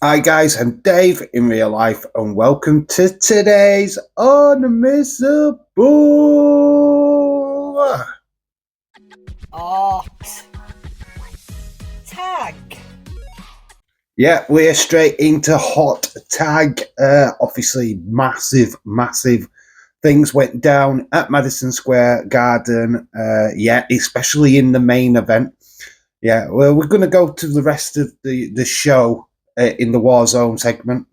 Hi guys, I'm Dave in real life and welcome to today's Unmissable. Art. Tag. Yeah, we're straight into hot tag. Obviously, massive things went down at Madison Square Garden. Especially in the main event. Yeah, well, we're going to go to the rest of the show in the Warzone segment.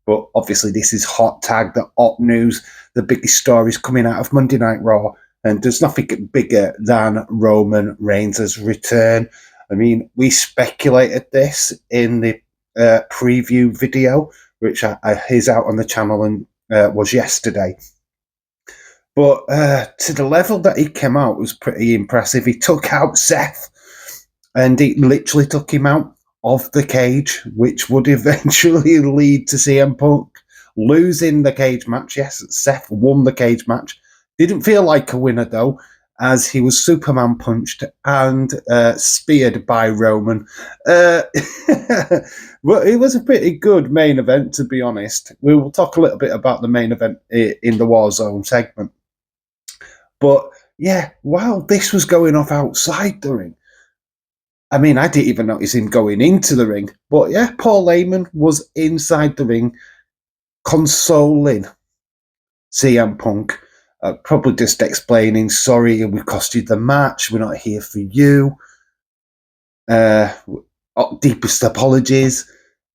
But obviously, this is hot tag, the hot news, the biggest stories coming out of Monday Night Raw. And there's nothing bigger than Roman Reigns' return. I mean, we speculated this in the preview video, which is out on the channel and was yesterday. But to the level that he came out was pretty impressive. He took out Seth, and he literally took him out of the cage, which would eventually lead to CM Punk losing the cage match. Yes, Seth won the cage match. Didn't feel like a winner, though, as he was Superman punched and speared by Roman. Well, it was a pretty good main event, to be honest. We will talk a little bit about the main event in the Warzone segment. But yeah, while this was going off outside the ring, I mean, I didn't even notice him going into the ring. But yeah, Paul Heyman was inside the ring consoling CM Punk. Probably just explaining, sorry, we cost you the match. We're not here for you. Deepest apologies.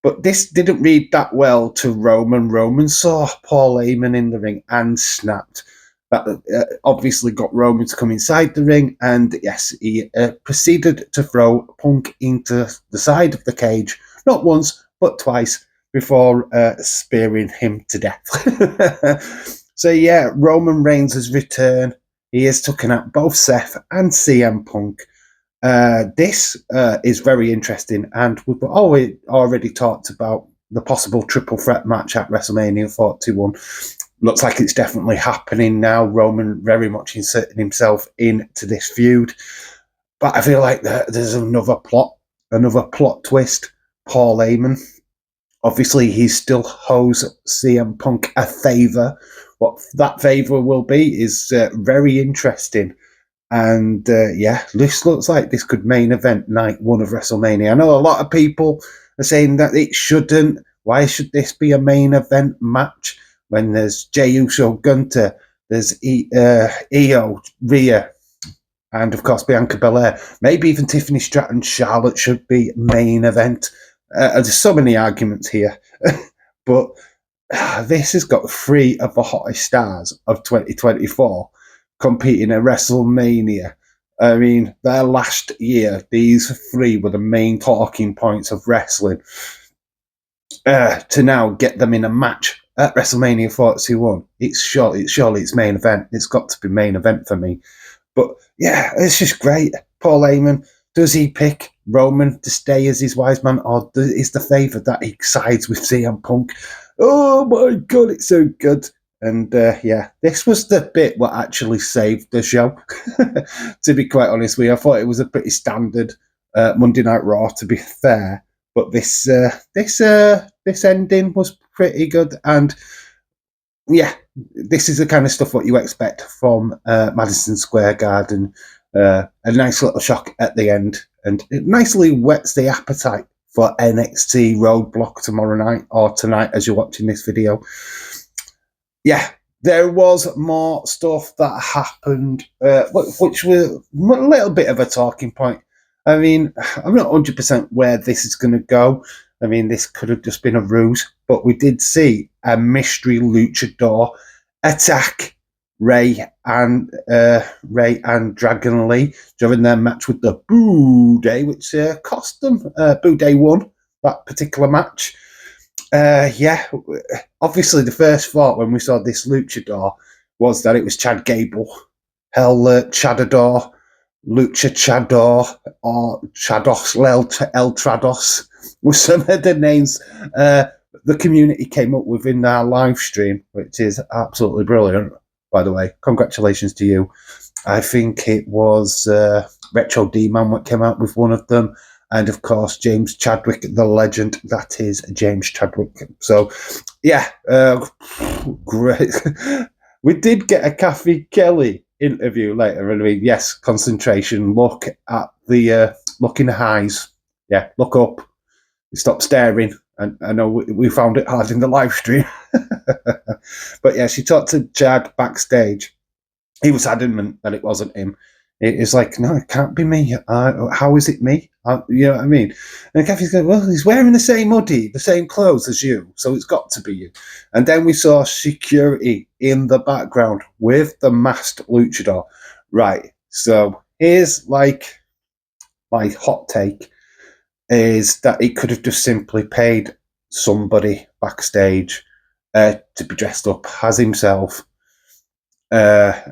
But this didn't read that well to Roman. Roman saw Paul Heyman in the ring and snapped. That obviously got Roman to come inside the ring, and yes, he proceeded to throw Punk into the side of the cage, not once, but twice, before spearing him to death. So yeah, Roman Reigns' return. He has taken out both Seth and CM Punk. This is very interesting, and we've already talked about the possible triple threat match at WrestleMania 41. Looks like it's definitely happening now. Roman very much inserting himself into this feud. But I feel like there's another plot twist. Paul Heyman. Obviously, he still owes CM Punk a favour. What that favour will be is very interesting. And this looks like this could main event night one of WrestleMania. I know a lot of people are saying that it shouldn't. Why should this be a main event match? When there's Jey Uso, Gunter, there's Io, Rhea, and of course Bianca Belair. Maybe even Tiffany Stratton, Charlotte should be main event. There's so many arguments here, but this has got three of the hottest stars of 2024 competing at WrestleMania. I mean, their last year, these three were the main talking points of wrestling. To now get them in a match at WrestleMania 41, surely it's main event. It's got to be main event for me. But yeah, it's just great. Paul Heyman, does he pick Roman to stay as his wise man, or is the favour that he sides with CM Punk? Oh my God, it's so good. And this was the bit what actually saved the show. To be quite honest with you, I thought it was a pretty standard Monday Night Raw, to be fair. But this ending was pretty good, and yeah, this is the kind of stuff what you expect from Madison Square Garden. A nice little shock at the end, and it nicely whets the appetite for NXT Roadblock tomorrow night, or tonight as you're watching this video. Yeah, there was more stuff that happened, which was a little bit of a talking point. I mean, I'm not 100% where this is going to go. I mean, this could have just been a ruse, but we did see a mystery luchador attack Ray and Dragon Lee during their match with the Boo Day, which cost them. Boo Day won that particular match. Obviously the first thought when we saw this luchador was that it was Chad Gable, Chadador, Lucha Chador, or Chados, El Trados, with some of the names the community came up with in their live stream, which is absolutely brilliant, by the way. Congratulations to you. I think it was Retro D-Man that came out with one of them. and of course James Chadwick, the legend that is James Chadwick. So, yeah, great. We did get a Kathy Kelly interview later. I mean, yes, concentration. Look at the look in the eyes. Yeah, look up. Stop staring. And I know we found it hard in the live stream. But yeah, she talked to Chad backstage. He was adamant that it wasn't him. It's like, no, it can't be me. How is it me? You know what I mean? And Kathy's going, well, he's wearing the same hoodie, the same clothes as you, so it's got to be you. And then we saw security in the background with the masked luchador. Right, so here's like my hot take is that he could have just simply paid somebody backstage to be dressed up as himself,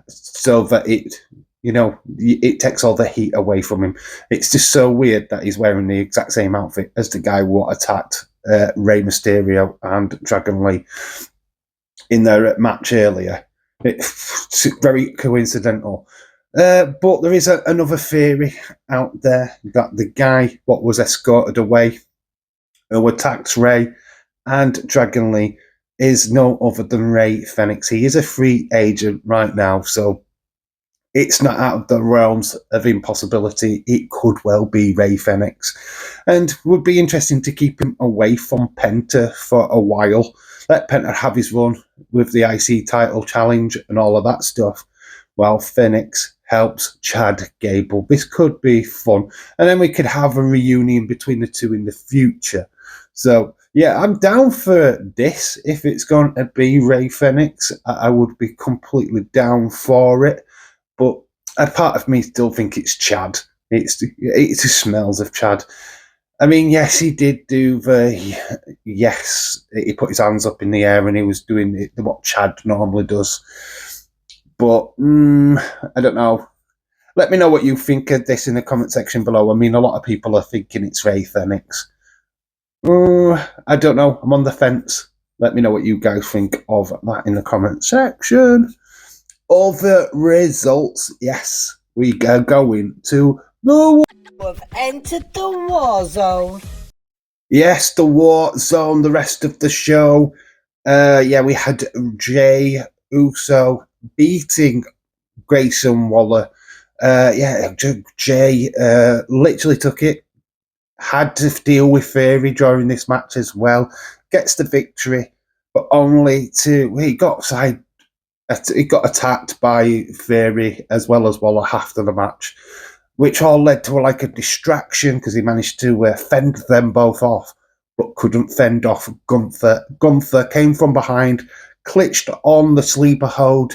so that it takes all the heat away from him. It's just so weird that he's wearing the exact same outfit as the guy who attacked Rey Mysterio and Dragon Lee in their match earlier. It's very coincidental. But there is another theory out there that the guy what was escorted away who attacked Rey and Dragon Lee is no other than Rey Fenix. He is a free agent right now, so it's not out of the realms of impossibility. It could well be Rey Fenix. And would be interesting to keep him away from Penta for a while. Let Penta have his run with the IC title challenge and all of that stuff, while Fenix helps Chad Gable. This could be fun. And then we could have a reunion between the two in the future. So, yeah, I'm down for this. If it's going to be Rey Fenix, I would be completely down for it. But a part of me still think it's Chad. It just smells of Chad. I mean, yes, he did do he put his hands up in the air and he was doing what Chad normally does. But I don't know. Let me know what you think of this in the comment section below. I mean, a lot of people are thinking it's Rey Fenix. I don't know. I'm on the fence. Let me know what you guys think of that in the comment section. Other results. Yes, we are going to the... Have entered the war zone. Yes, the war zone. The rest of the show. We had Jey Uso beating Grayson Waller. Jey literally took it. Had to deal with Theory during this match as well. Gets the victory, but only he got attacked by Theory as well as Waller after the match, which all led to a distraction because he managed to fend them both off, but couldn't fend off Gunther. Gunther came from behind, clutched on the sleeper hold.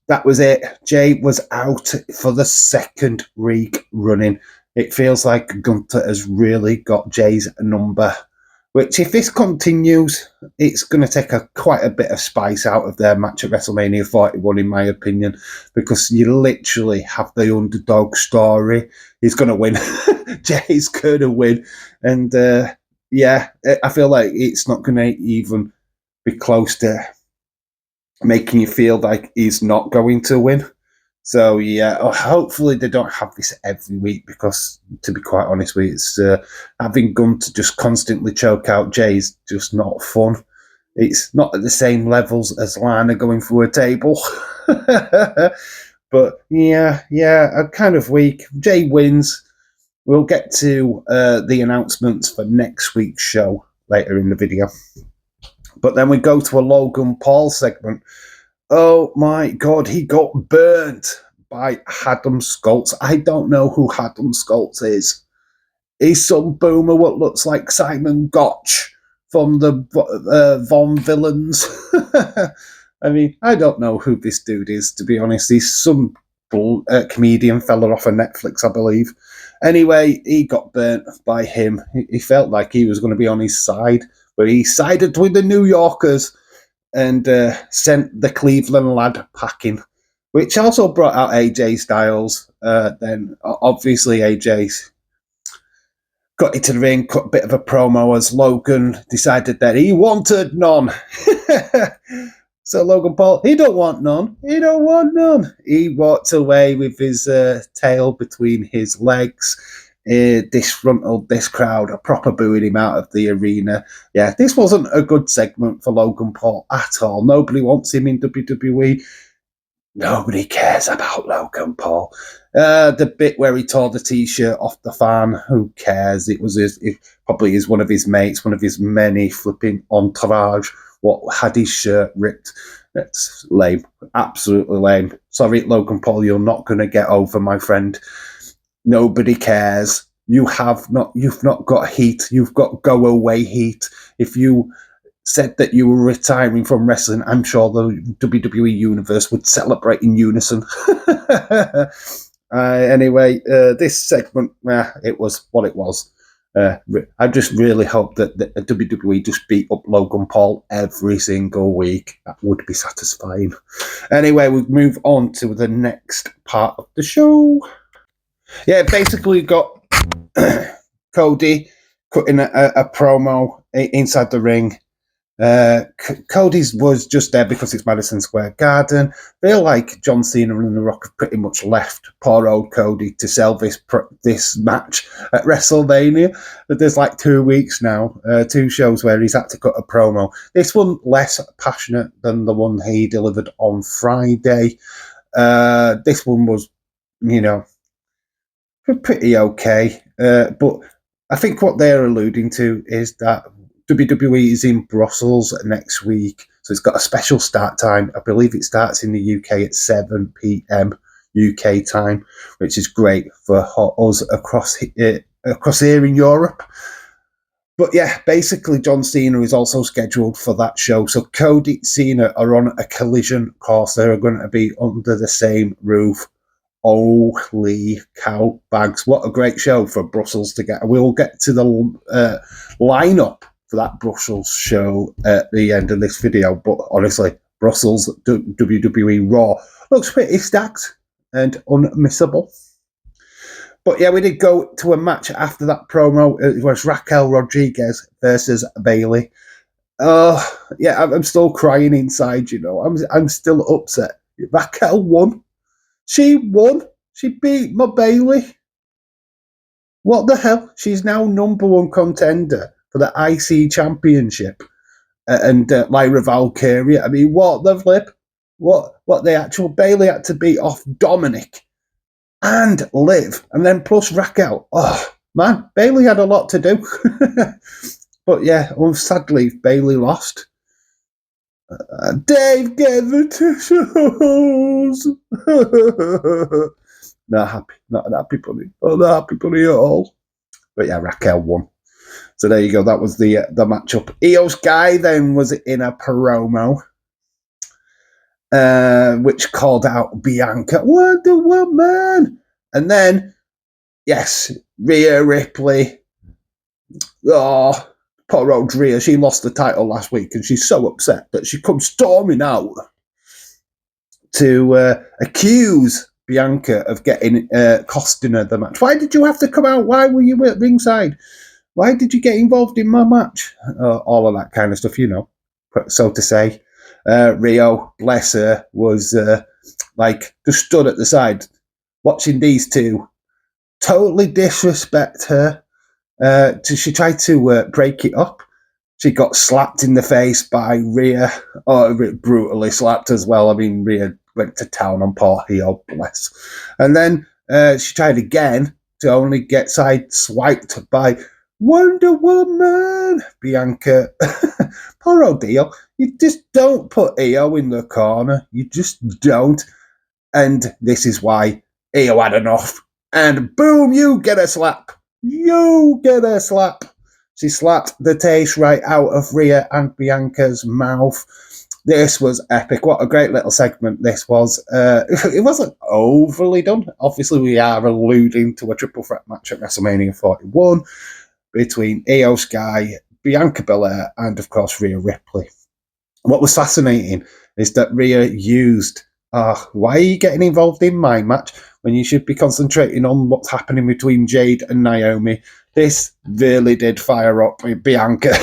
That was it. Jey was out for the second week running. It feels like Gunther has really got Jey's number, which if this continues, it's going to take quite a bit of spice out of their match at WrestleMania 41, in my opinion, because you literally have the underdog story. He's going to win. Jey's going to win. And I feel like it's not going to even be close to making you feel like he's not going to win. So, hopefully they don't have this every week because, to be quite honest with you, it's having Gunther just constantly choke out Jey is just not fun. It's not at the same levels as Lana going through a table. But, a kind of week. Jey wins. We'll get to the announcements for next week's show later in the video. But then we go to a Logan Paul segment. Oh my God, he got burnt by Adam Schultz. I don't know who Adam Schultz is. He's some boomer what looks like Simon Gotch from the Von Villains. I mean, I don't know who this dude is, to be honest. He's some comedian fella off of Netflix, I believe. Anyway, he got burnt by him. He felt like he was going to be on his side, but he sided with the New Yorkers and sent the Cleveland lad packing, which also brought out AJ Styles. Then, obviously, AJ got into the ring, cut a bit of a promo as Logan decided that he wanted none. So Logan Paul, he don't want none. He don't want none. He walked away with his tail between his legs. disgruntled this crowd, a proper booing him out of the arena. Yeah, this wasn't a good segment for Logan Paul at all. Nobody wants him in WWE. Nobody cares about Logan Paul. The bit where he tore the t-shirt off the fan, who cares? It was probably one of his mates, one of his many flipping entourage, what had his shirt ripped. It's lame, absolutely lame. Sorry, Logan Paul, you're not going to get over, my friend. Nobody cares. You've not got heat. You've got go away heat. If you said that you were retiring from wrestling, I'm sure the WWE universe would celebrate in unison. Anyway, this segment, it was what it was. I just really hope that the WWE just beat up Logan Paul every single week. That would be satisfying. Anyway, we move on to the next part of the show. Yeah, basically got Cody cutting a promo inside the ring. Cody's was just there because it's Madison Square Garden. I feel like John Cena and The Rock have pretty much left poor old Cody to sell this match at WrestleMania. But there's like 2 weeks now, 2 shows where he's had to cut a promo. This one less passionate than the one he delivered on Friday. This one was, pretty okay. But I think what they're alluding to is that WWE is in Brussels next week, so it's got a special start time. I believe it starts in the UK at 7 p.m. UK time, which is great for us across here in Europe. But yeah, basically John Cena is also scheduled for that show. So Cody Cena are on a collision course. They're going to be under the same roof. Holy cow bags. What a great show for Brussels to get. We'll get to the lineup for that Brussels show at the end of this video, but honestly, Brussels WWE Raw looks pretty stacked and unmissable. But yeah, we did go to a match after that promo. It was Raquel Rodriguez versus Bayley. Yeah, I'm still crying inside, I'm still upset. Raquel won. She won. She beat my Bayley. What the hell? She's now #1 contender for the IC Championship, and Lyra Valkyria. I mean, what the flip? What the actual Bayley had to beat off Dominic and Liv, and then plus Raquel. Oh man, Bayley had a lot to do. But yeah, sadly Bayley lost. Dave gave the tissues. Not happy bunny. Oh, not happy bunny at all. But yeah, Raquel won. So there you go. That was the matchup. Io Sky then was in a promo, which called out Bianca, Wonder Woman. And then, yes, Rhea Ripley. Oh, poor old Rhea. She lost the title last week, and she's so upset that she comes storming out to accuse Bianca of costing her the match. Why did you have to come out? Why were you at ringside? Why did you get involved in my match? All of that kind of stuff, so to say. Rio, bless her, was just stood at the side watching these two totally disrespect her. She tried to break it up. She got slapped in the face by Rhea, brutally slapped as well. I mean, Rhea went to town on poor heel, bless. And then she tried again to only get side-swiped by Wonder Woman, Bianca. Poor old Io. You just don't put Io in the corner. You just don't. And this is why Io had enough. And boom, you get a slap. You get a slap. She slapped the taste right out of Rhea and Bianca's mouth. This was epic. What a great little segment this was. It wasn't overly done. Obviously, we are alluding to a triple threat match at WrestleMania 41 between Io Sky, Bianca Belair, and, of course, Rhea Ripley. What was fascinating is that Rhea used, why are you getting involved in my match when you should be concentrating on what's happening between Jade and Naomi? This really did fire up Bianca.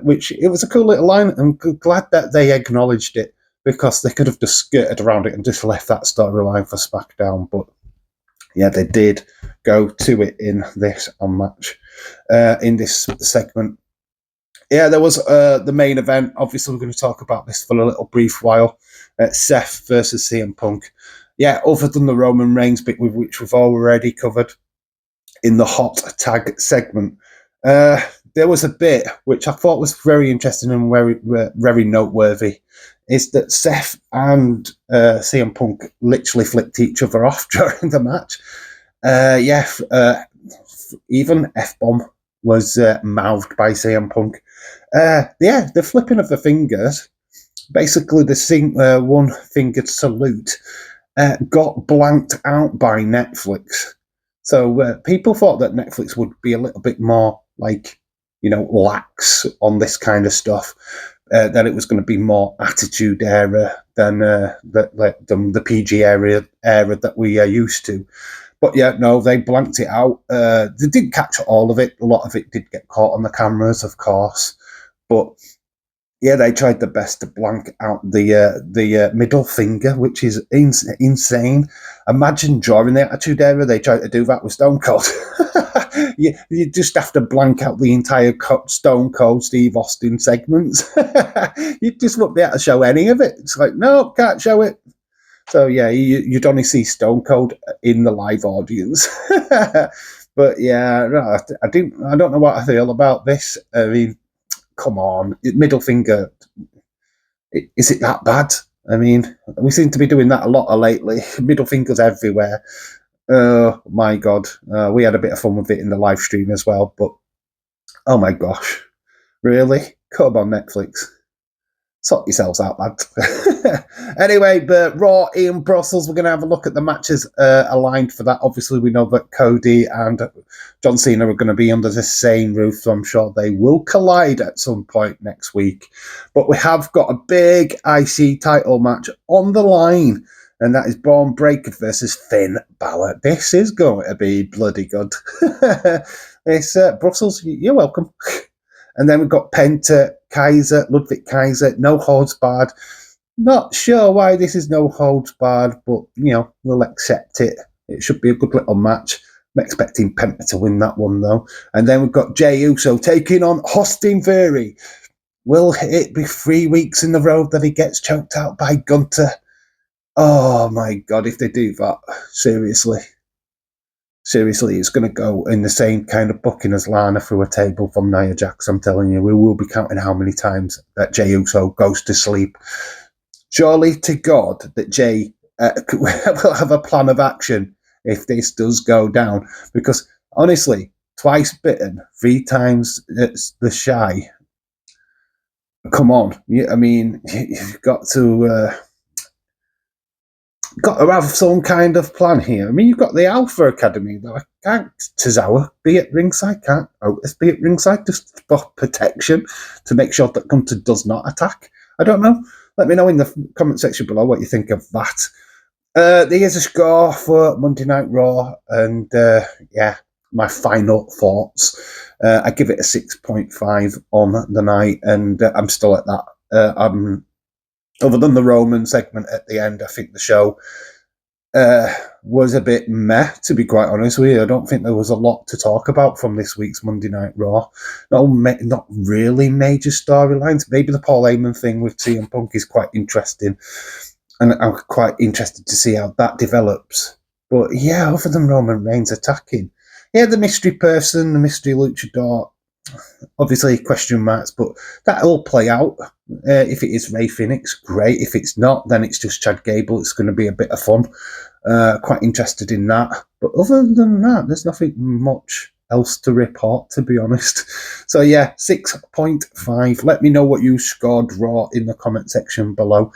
Which it was a cool little line. I'm glad that they acknowledged it, because they could have just skirted around it and just left that storyline for SmackDown. But Yeah, they did go to it in this match, in this segment. Yeah, there was the main event. Obviously, we're going to talk about this for a little brief while. Seth versus CM Punk. Yeah, other than the Roman Reigns bit, which we've already covered in the hot tag segment, there was a bit which I thought was very interesting and very noteworthy. Is that Seth and CM Punk literally flipped each other off during the match. Even F-bomb was mouthed by CM Punk. The flipping of the fingers, basically the one-fingered salute, got blanked out by Netflix. So people thought that Netflix would be a little bit more lax on this kind of stuff. That it was going to be more Attitude Era than the PG era that we are used to. But yeah, no, they blanked it out. They didn't catch all of it. A lot of it did get caught on the cameras, of course. But yeah, they tried their best to blank out the middle finger, which is insane. Imagine during the Attitude Era, they tried to do that with Stone Cold. You just have to blank out the entire Stone Cold Steve Austin segments. You just wouldn't be able to show any of it. It's like, no, can't show it. So yeah, you'd only see Stone Cold in the live audience. But yeah, I don't know what I feel about this. I mean, come on, middle finger. Is it that bad? I mean, we seem to be doing that a lot lately. Middle fingers everywhere. Oh my God, we had a bit of fun with it in the live stream as well. But oh my gosh, really? Come on, Netflix. Sort yourselves out, lad. Anyway, but Raw in Brussels, we're going to have a look at the matches aligned for that. Obviously, we know that Cody and John Cena are going to be under the same roof, so I'm sure they will collide at some point next week. But we have got a big IC title match on the line, and that is Braun Breaker versus Finn Balor. This is going to be bloody good. It's Brussels, you're welcome. And then we've got Penta, Kaiser, Ludwig Kaiser, no holds barred. Not sure why this is no holds barred, but, we'll accept it. It should be a good little match. I'm expecting Penta to win that one, though. And then we've got Jey Uso taking on Austin Theory. Will it be 3 weeks in a row that he gets choked out by Gunter? Oh, my God, if they do that. Seriously, it's going to go in the same kind of booking as Lana through a table from Nia Jax. I'm telling you, we will be counting how many times that Jey Uso goes to sleep. Surely to God that Jey will have a plan of action if this does go down. Because honestly, twice bitten, 3 times it's the shy. Come on, I mean, you've got to have some kind of plan here. I mean, you've got the Alpha Academy, though. Can't Tozawa be at ringside? Can't Otis be at ringside just for protection to make sure that Gunter does not attack? I don't know. Let me know in the comment section below what you think of that. Here's a score for Monday Night Raw, and my final thoughts. I give it a 6.5 on the night, and I'm still at that. Other than the Roman segment at the end, I think the show was a bit meh, to be quite honest with you. I don't think there was a lot to talk about from this week's Monday Night Raw. Not really major storylines. Maybe the Paul Heyman thing with CM Punk is quite interesting, and I'm quite interested to see how that develops. But yeah, other than Roman Reigns attacking, the mystery person, the mystery luchador, obviously question marks, but that'll play out. If it is Ray Phoenix, great. If it's not, then it's just Chad Gable. It's going to be a bit of fun. Quite interested in that. But other than that, there's nothing much else to report, to be honest. So yeah, 6.5. Let me know what you scored Raw in the comment section below.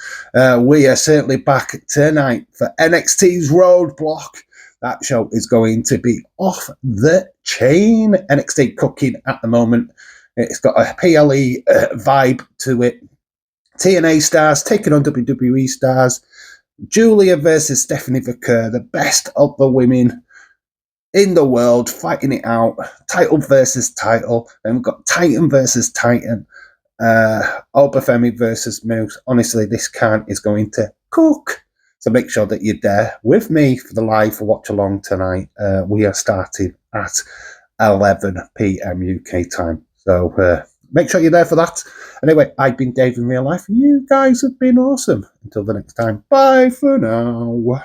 We are certainly back tonight for NXT's Roadblock. That show is going to be off the chain. NXT cooking at the moment. It's got a PLE vibe to it. TNA stars taking on WWE stars. Julia versus Stephanie Vaquer, the best of the women in the world, fighting it out. Title versus title. Then we've got Titan versus Titan. Obafemi versus Moose. Honestly, this can is going to cook. So make sure that you're there with me for the live watch along tonight. We are starting at 11 p.m. UK time. So make sure you're there for that. Anyway, I've been Dave in real life. You guys have been awesome. Until the next time, bye for now.